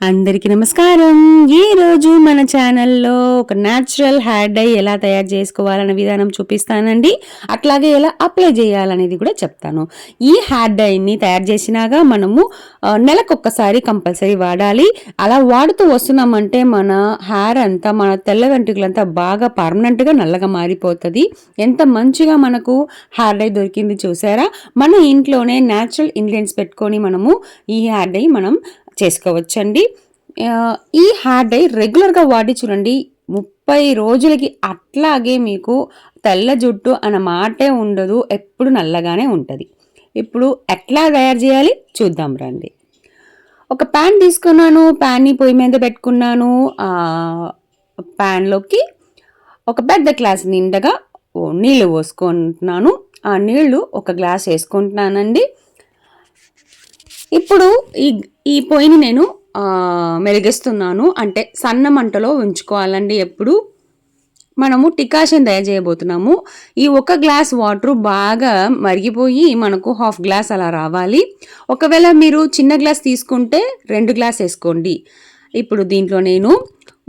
అందరికీ నమస్కారం. ఈ రోజు మన ఛానల్లో ఒక న్యాచురల్ హెయిర్ డై ఎలా తయారు చేసుకోవాలనే విధానం చూపిస్తానండి. అట్లాగే ఎలా అప్లై చేయాలనేది కూడా చెప్తాను. ఈ హెయిర్ డైని తయారు చేసినాక మనము నెలకొక్కసారి కంపల్సరీ వాడాలి. అలా వాడుతూ వస్తున్నామంటే మన హెయిర్ అంతా, మన తెల్ల వెంట్రుకలంతా బాగా పర్మనెంట్గా నల్లగా మారిపోతుంది. ఎంత మంచిగా మనకు హెయిర్ డై దొరికింది చూసారా. మన ఇంట్లోనే న్యాచురల్ ఇంగ్రీడియంట్స్ పెట్టుకొని మనము ఈ హెయిర్ డై మనం చేసుకోవచ్చండి. ఈ హెయిర్ డై రెగ్యులర్గా వాడి చూడండి, 30 రోజులకి అట్లాగే మీకు తెల్ల జుట్టు అన్న మాటే ఉండదు, ఎప్పుడు నల్లగానే ఉంటుంది. ఇప్పుడు ఎట్లా తయారు చేయాలి చూద్దాం రండి. ఒక ప్యాన్ తీసుకున్నాను, ప్యాన్ని పొయ్యి మీద పెట్టుకున్నాను. ప్యాన్లోకి ఒక పెద్ద గ్లాస్ నిండగా నీళ్ళు పోసుకుంటున్నాను. ఆ నీళ్లు ఒక గ్లాస్ వేసుకుంటున్నానండి. ఇప్పుడు ఈ పొయ్యిని నేను మెరిగిస్తున్నాను, అంటే సన్న మంటలో ఉంచుకోవాలండి. ఎప్పుడు మనము డికాషన్ తయారు చేయబోతున్నాము. ఈ ఒక గ్లాస్ వాటర్ బాగా మరిగిపోయి మనకు హాఫ్ గ్లాస్ అలా రావాలి. ఒకవేళ మీరు చిన్న గ్లాస్ తీసుకుంటే 2 గ్లాస్ వేసుకోండి. ఇప్పుడు దీంట్లో నేను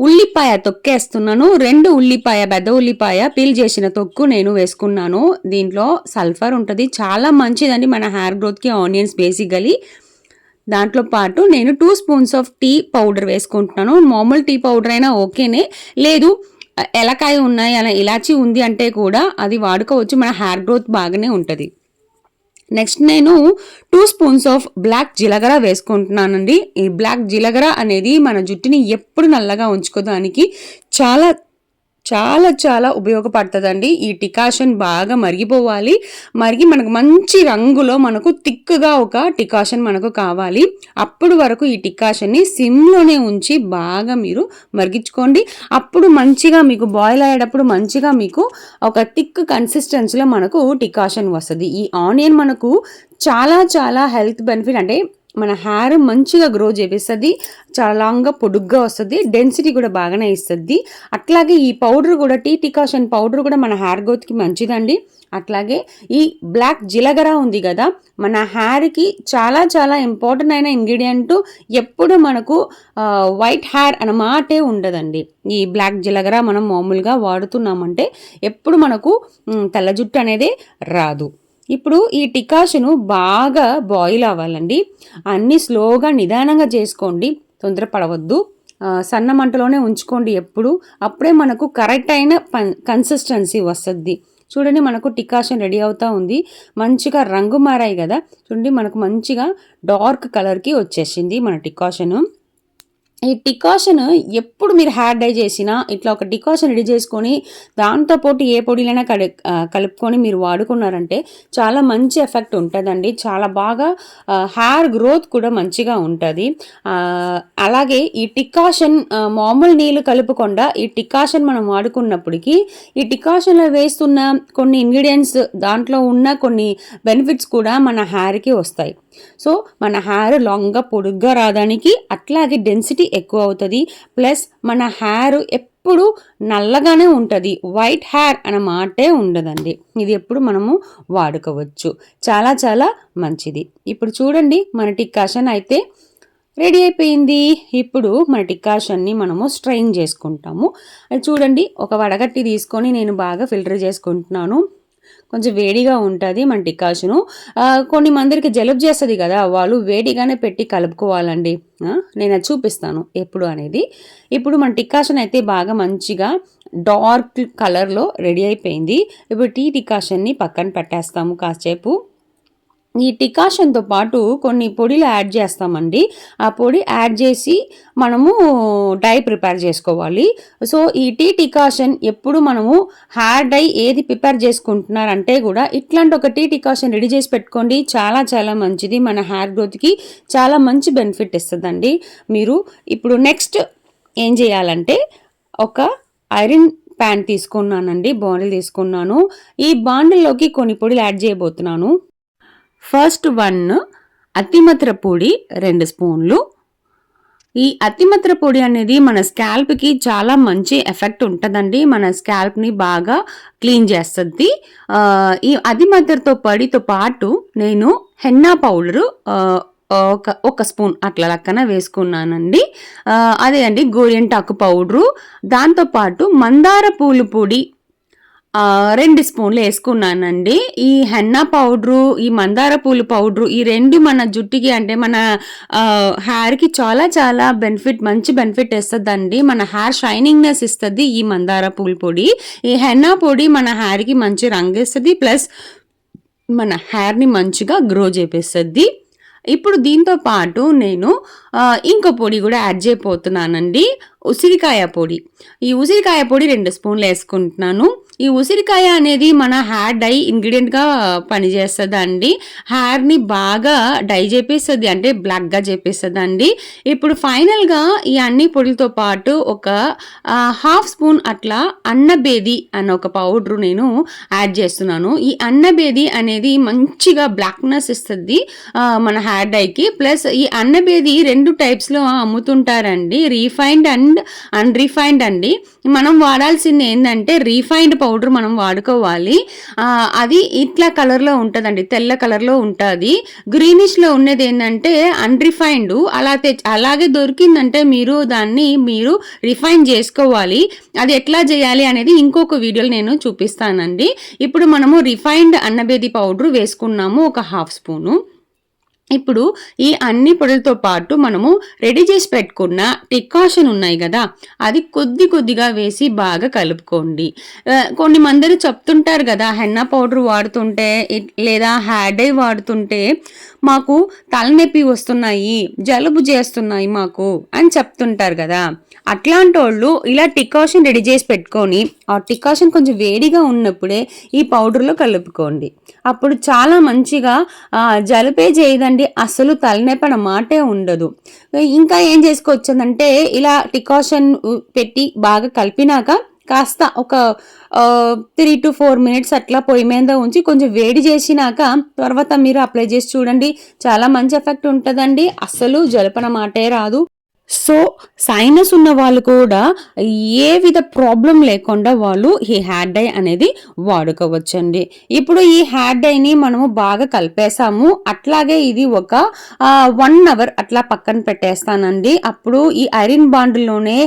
ఉల్లిపాయ తొక్కేస్తున్నాను. 2 ఉల్లిపాయ, పెద్ద ఉల్లిపాయ పీల్ చేసిన తొక్కు నేను వేసుకున్నాను. దీంట్లో సల్ఫర్ ఉంటుంది, చాలా మంచిదండి మన హెయిర్ గ్రోత్కి. ఆనియన్స్ బేసికలీ దాంట్లో పాటు నేను 2 స్పూన్స్ ఆఫ్ టీ పౌడర్ వేసుకుంటున్నాను. మామూలు టీ పౌడర్ అయినా ఓకేనే, లేదు ఎలకాయ ఉన్నాయి అలా ఇలాచీ ఉంది అంటే కూడా అది వాడుకోవచ్చు, మన హెయిర్ గ్రోత్ బాగానే ఉంటుంది. నెక్స్ట్ నేను 2 స్పూన్స్ ఆఫ్ బ్లాక్ జీలకర్ర వేసుకుంటున్నానండి. ఈ బ్లాక్ జీలకర్ర అనేది మన జుట్టుని ఎప్పుడు నల్లగా ఉంచుకోవడానికి చాలా చాలా చాలా ఉపయోగపడుతుందండి. ఈ డికాషన్ బాగా మరిగిపోవాలి. మరిగి మనకు మంచి రంగులో మనకు థిక్గా ఒక డికాషన్ మనకు కావాలి. అప్పుడు వరకు ఈ డికాషన్ని సిమ్లోనే ఉంచి బాగా మీరు మరిగించుకోండి. అప్పుడు మంచిగా మీకు బాయిల్ అయ్యేటప్పుడు మంచిగా మీకు ఒక థిక్ కన్సిస్టెన్సీలో మనకు డికాషన్ వస్తుంది. ఈ ఆనియన్ మనకు చాలా చాలా హెల్త్ బెనిఫిట్, అంటే మన హెయిర్ మంచిగా గ్రో చేపిస్తుంది, చాలా లాంగ్గా పొడుగ్గా వస్తుంది, డెన్సిటీ కూడా బాగానే ఇస్తుంది. అట్లాగే ఈ పౌడర్ కూడా, టీ డికాషన్ పౌడర్ కూడా మన హెయిర్ గ్రోత్కి మంచిదండి. అట్లాగే ఈ బ్లాక్ జీలకర్ర ఉంది కదా, మన హెయిర్కి చాలా చాలా ఇంపార్టెంట్ అయిన ఇంగ్రీడియంట్. ఎప్పుడు మనకు వైట్ హెయిర్ అన్నమాటే ఉండదండి. ఈ బ్లాక్ జీలకర్ర మనం మామూలుగా వాడుతున్నామంటే ఎప్పుడు మనకు తెల్ల జుట్టు అనేది రాదు. ఇప్పుడు ఈ డికాషను బాగా బాయిల్ అవ్వాలండి. అన్నీ స్లోగా నిదానంగా చేసుకోండి, తొందరపడవద్దు. సన్న మంటలోనే ఉంచుకోండి ఎప్పుడు. అప్పుడే మనకు కరెక్ట్ అయిన కన్సిస్టెన్సీ వస్తుంది. చూడండి, మనకు డికాషన్ రెడీ అవుతూ ఉంది. మంచిగా రంగు మారాయి కదా, చూడండి మనకు మంచిగా డార్క్ కలర్కి వచ్చేసింది మన డికాషను. ఈ డికాషన్ ఎప్పుడు మీరు హెయిర్ డై చేసినా ఇట్లా ఒక డికాషన్ రెడీ చేసుకొని దాంతోపాటు ఏ పొడిలైనా కలుపుకొని మీరు వాడుకున్నారంటే చాలా మంచి ఎఫెక్ట్ ఉంటుందండి. చాలా బాగా హెయిర్ గ్రోత్ కూడా మంచిగా ఉంటుంది. అలాగే ఈ డికాషన్ మామూలు నీళ్ళు కలుపుకుండా ఈ డికాషన్ మనం వాడుకున్నప్పటికీ ఈ డికాషన్లో వేస్తున్న కొన్ని ఇంగ్రీడియంట్స్, దాంట్లో ఉన్న కొన్ని బెనిఫిట్స్ కూడా మన హెయిర్కి వస్తాయి. సో మన హెయిర్ లాంగ్గా పొడుగ్గా రావడానికి, అట్లాగే డెన్సిటీ ఎక్కువ అవుతుంది. ప్లస్ మన హెయిర్ ఎప్పుడు నల్లగానే ఉంటుంది, వైట్ హెయిర్ అన్న మాటే ఉండదండి. ఇది ఎప్పుడు మనము వాడుకోవచ్చు, చాలా చాలా మంచిది. ఇప్పుడు చూడండి, మన డికాషన్ అయితే రెడీ అయిపోయింది. ఇప్పుడు మన డికాషన్ని మనము స్ట్రెయిన్ చేసుకుంటాము. అది చూడండి, ఒక వడగట్టి తీసుకొని నేను బాగా ఫిల్టర్ చేసుకుంటున్నాను. కొంచెం వేడిగా ఉంటుంది మన డికాషను. కొన్ని మందికి జలుబు చేస్తుంది కదా, వాళ్ళు వేడిగానే పెట్టి కలుపుకోవాలండి. నేను అది చూపిస్తాను ఎప్పుడు అనేది. ఇప్పుడు మన డికాషన్ అయితే బాగా మంచిగా డార్క్ కలర్లో రెడీ అయిపోయింది. ఇప్పుడు టీ డికాషన్ని పక్కన పెట్టేస్తాము కాసేపు. ఈ డికాషన్తో పాటు కొన్ని పొడిలు యాడ్ చేస్తామండి. ఆ పొడి యాడ్ చేసి మనము డై ప్రిపేర్ చేసుకోవాలి. సో ఈ టీ డికాషన్ ఎప్పుడు మనము హెయిర్ డై ఏది ప్రిపేర్ చేసుకుంటున్నారంటే కూడా ఇట్లాంటి ఒక టీ డికాషన్ రెడీ చేసి పెట్టుకోండి. చాలా చాలా మంచిది, మన హెయిర్ గ్రోత్కి చాలా మంచి బెనిఫిట్ ఇస్తుందండి. మీరు ఇప్పుడు నెక్స్ట్ ఏం చేయాలంటే, ఒక ఐరన్ ప్యాన్ తీసుకున్నానండి, బాండిల్ తీసుకున్నాను. ఈ బాండిల్లోకి కొన్ని పొడిలు యాడ్ చేయబోతున్నాను. ఫస్ట్ 1 అతిమత్ర పొడి 2 స్పూన్లు. ఈ అతిమత్ర పొడి అనేది మన స్కాల్ప్కి చాలా మంచి ఎఫెక్ట్ ఉంటుందండి, మన స్కాల్ప్ని బాగా క్లీన్ చేస్తుంది. ఈ అతిమత్రతో పొడితో పాటు నేను హెన్నా పౌడరు ఒక స్పూన్ అట్లా లక్కన వేసుకున్నానండి. అదే అండి గోరింటాకు పౌడరు, దాంతోపాటు మందార పూలు పొడి 2 స్పూన్లు వేసుకున్నానండి. ఈ హెన్నా పౌడరు, ఈ మందార పూలు పౌడరు ఈ 2 మన జుట్టుకి అంటే మన హెయిర్‌కి చాలా చాలా మంచి బెనిఫిట్ ఇస్తదండి. మన హెయిర్ షైనింగ్‌నెస్ ఇస్తది ఈ మందార పూల పొడి. ఈ హెన్నా పొడి మన హెయిర్‌కి మంచి రంగిస్తది. ప్లస్ మన హెయిర్‌ని మంచిగా గ్రో చేపిస్తది. ఇప్పుడు దీంతో పాటు నేను ఇంకో పొడి కూడా యాడ్ చేయబోతున్నానండి. ఉసిరికాయ పొడి. ఈ ఉసిరికాయ పొడి 2 స్పూన్లు వేసుకుంటున్నాను. ఈ ఉసిరికాయ అనేది మన హెయిర్ డై ఇంగ్రీడియంట్‌గా పనిచేస్తదండి. హెయిర్‌ని బాగా డై చేపిస్తది. అంటే బ్లాక్‌గా చేపిస్తదండి. ఇప్పుడు ఫైనల్‌గా ఈ అన్ని పొడులతో పాటు ఒక హాఫ్ స్పూన్ అట్లా అన్నబేది అన్న ఒక పౌడర్ నేను యాడ్ చేస్తున్నాను. ఈ అన్నబేది అనేది మంచిగా బ్లాక్‌నెస్ ఇస్తది మన హెయిర్ డైకి. ప్లస్ ఈ అన్నబేది 2 టైప్స్‌లో అమ్ముతుంటారండి. రీఫైన్డ్ అండ్ అన్‌రిఫైన్డ్ అండి. మనం వాడాల్సింది ఏందంటే రీఫైన్డ్ పౌడర్ మనం వాడుకోవాలి. అది ఇట్లా కలర్‌లో ఉంటదండి. తెల్ల కలర్‌లో ఉంటది. గ్రీనిష్‌లో ఉన్నది ఏందంటే అన్‌రిఫైన్డ్. అలాగే దొరికిందంటే దాన్ని మీరు రిఫైన్ చేసుకోవాలి. అది ఎట్లా చేయాలి అనేది ఇంకొక వీడియోలో నేను చూపిస్తానండి. ఇప్పుడు మనము రిఫైన్డ్ అన్నబేది పౌడర్ వేసుకున్నాము ఒక హాఫ్ స్పూను. ఇప్పుడు ఈ అన్ని పొడులతో పాటు మనము రెడీ చేసి పెట్టుకున్న డికాషన్ ఉన్నాయి కదా, అది కొద్దిగా వేసి బాగా కలుపుకోండి. కొన్ని మంది చెప్తుంటారు కదా, హెన్నా పౌడర్ వాడుతుంటే లేదా హెయిర్ డై వాడుతుంటే మాకు తలనొప్పి వస్తున్నాయి, జలుబు చేస్తున్నాయి మాకు అని చెప్తుంటారు కదా. అట్లాంటోళ్ళు ఇలా డికాషన్ రెడీ చేసి పెట్టుకొని ఆ డికాషన్ కొంచెం వేడిగా ఉన్నప్పుడే ఈ పౌడర్లో కలుపుకోండి. అప్పుడు చాలా మంచిగా జలుబే చేయదండి, అసలు తలనొప్పి అన్న మాటే ఉండదు. ఇంకా ఏం చేసుకోవచ్చంటే ఇలా డికాషన్ పెట్టి బాగా కలిపినాక కాస్త ఒక 3 to 4 మినిట్స్ అట్లా పొయ్యి మీద ఉంచి కొంచెం వేడి చేసినాక తర్వాత మీరు అప్లై చేసి చూడండి. చాలా మంచి ఎఫెక్ట్ ఉంటుందండి. అస్సలు జలుబు అన్న మాటే రాదు. సో సైనస్ ఉన్న వాళ్ళు కూడా ఏ విధ ప్రాబ్లం లేకుండా వాళ్ళు ఈ హెయిర్ డై అనేది వాడుకోవచ్చండి. ఇప్పుడు ఈ హెయిర్ డైని మనము బాగా కలిపేసాము. అట్లాగే ఇది ఒక 1 అవర్ అట్లా పక్కన పెట్టేస్తానండి. అప్పుడు ఈ ఐరన్ బాండ్లోనే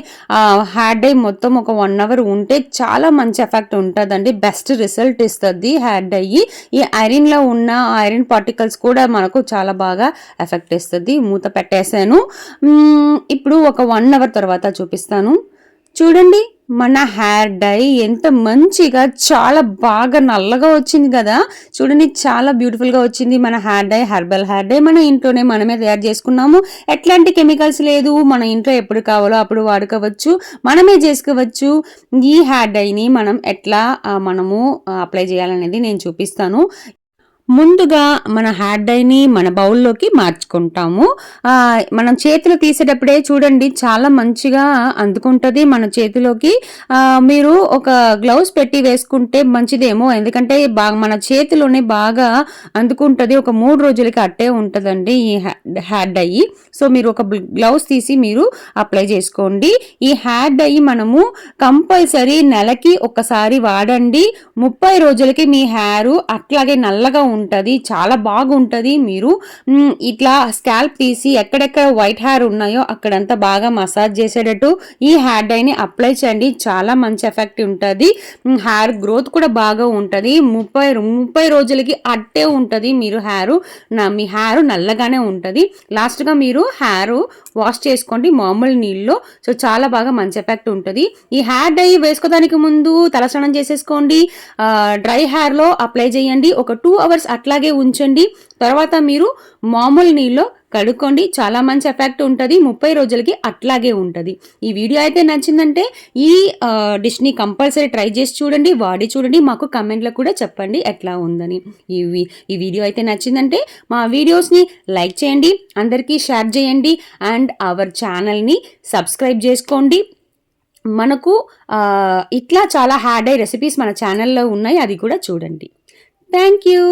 హెయిర్ డై మొత్తం ఒక 1 అవర్ ఉంటే చాలా మంచి ఎఫెక్ట్ ఉంటుందండి. బెస్ట్ రిజల్ట్ ఇస్తుంది హెయిర్ డై. ఈ ఐరన్లో ఉన్న ఐరన్ పార్టికల్స్ కూడా మనకు చాలా బాగా ఎఫెక్ట్ ఇస్తుంది. మూత పెట్టేశాను. ఇప్పుడు ఒక 1 అవర్ తర్వాత చూపిస్తాను. చూడండి మన హెయిర్ డై ఎంత మంచిగా చాలా బాగా నల్లగా వచ్చింది కదా. చూడండి చాలా బ్యూటిఫుల్గా వచ్చింది మన hair dye. Herbal hair dye మన ఇంట్లోనే మనమే తయారు చేసుకున్నాము. ఎట్లాంటి కెమికల్స్ లేదు. మన ఇంట్లో ఎప్పుడు కావాలో అప్పుడు వాడుకోవచ్చు, మనమే చేసుకోవచ్చు. ఈ హెయిర్ డైని మనం ఎట్లా మనము అప్లై చేయాలనేది నేను చూపిస్తాను. ముందుగా మన హెయిర్ డైని మన బౌల్లోకి మార్చుకుంటాము. మనం చేతిలో తీసేటప్పుడే చూడండి చాలా మంచిగా అందుకుంటుంది మన చేతిలోకి. మీరు ఒక గ్లౌస్ పెట్టి వేసుకుంటే మంచిదేమో, ఎందుకంటే మన చేతిలోనే బాగా అందుకుంటుంది. ఒక 3 రోజులకి అట్టే ఉంటుందండి ఈ హెయిర్ డై. సో మీరు ఒక గ్లౌస్ తీసి మీరు అప్లై చేసుకోండి. ఈ హెయిర్ డై మనము కంపల్సరీ నెలకి ఒకసారి వాడండి. 30 రోజులకి మీ హెయిర్ అట్లాగే నల్లగా ఉంటుంది, చాలా బాగుంటుంది. మీరు ఇట్లా స్కాల్ప్ తీసి ఎక్కడెక్కడ వైట్ హెయిర్ ఉన్నాయో అక్కడంతా బాగా మసాజ్ చేసేటట్టు ఈ హెయిర్ డైని అప్లై చేయండి. చాలా మంచి ఎఫెక్ట్ ఉంటుంది. హెయిర్ గ్రోత్ కూడా బాగా ఉంటుంది. 30 రోజులకి అట్టే ఉంటుంది. మీ హెయిర్ నల్లగానే ఉంటుంది. లాస్ట్గా మీరు హెయిర్ వాష్ చేసుకోండి మామూలు నీళ్ళలో. సో చాలా బాగా మంచి ఎఫెక్ట్ ఉంటుంది. ఈ హెయిర్ డై వేసుకోవడానికి ముందు తలస్నానం చేసేసుకోండి. డ్రై హెయిర్లో అప్లై చేయండి. ఒక 2 అవర్స్ అట్లాగే ఉంచండి. తర్వాత మీరు మామూలు నీళ్ళలో కడుక్కోండి. చాలా మంచి ఎఫెక్ట్ ఉంటుంది. 30 రోజులకి అట్లాగే ఉంటుంది. ఈ వీడియో అయితే నచ్చిందంటే ఈ డిష్ని కంపల్సరీ ట్రై చేసి చూడండి, వాడి చూడండి. మాకు కమెంట్లో కూడా చెప్పండి ఎట్లా ఉందని. ఈ వీడియో అయితే నచ్చిందంటే మా వీడియోస్ని లైక్ చేయండి, అందరికీ షేర్ చేయండి అండ్ అవర్ ఛానల్ని సబ్స్క్రైబ్ చేసుకోండి. మనకు ఇట్లా చాలా హెయిర్ డై రెసిపీస్ మన ఛానల్లో ఉన్నాయి, అది కూడా చూడండి. Thank you.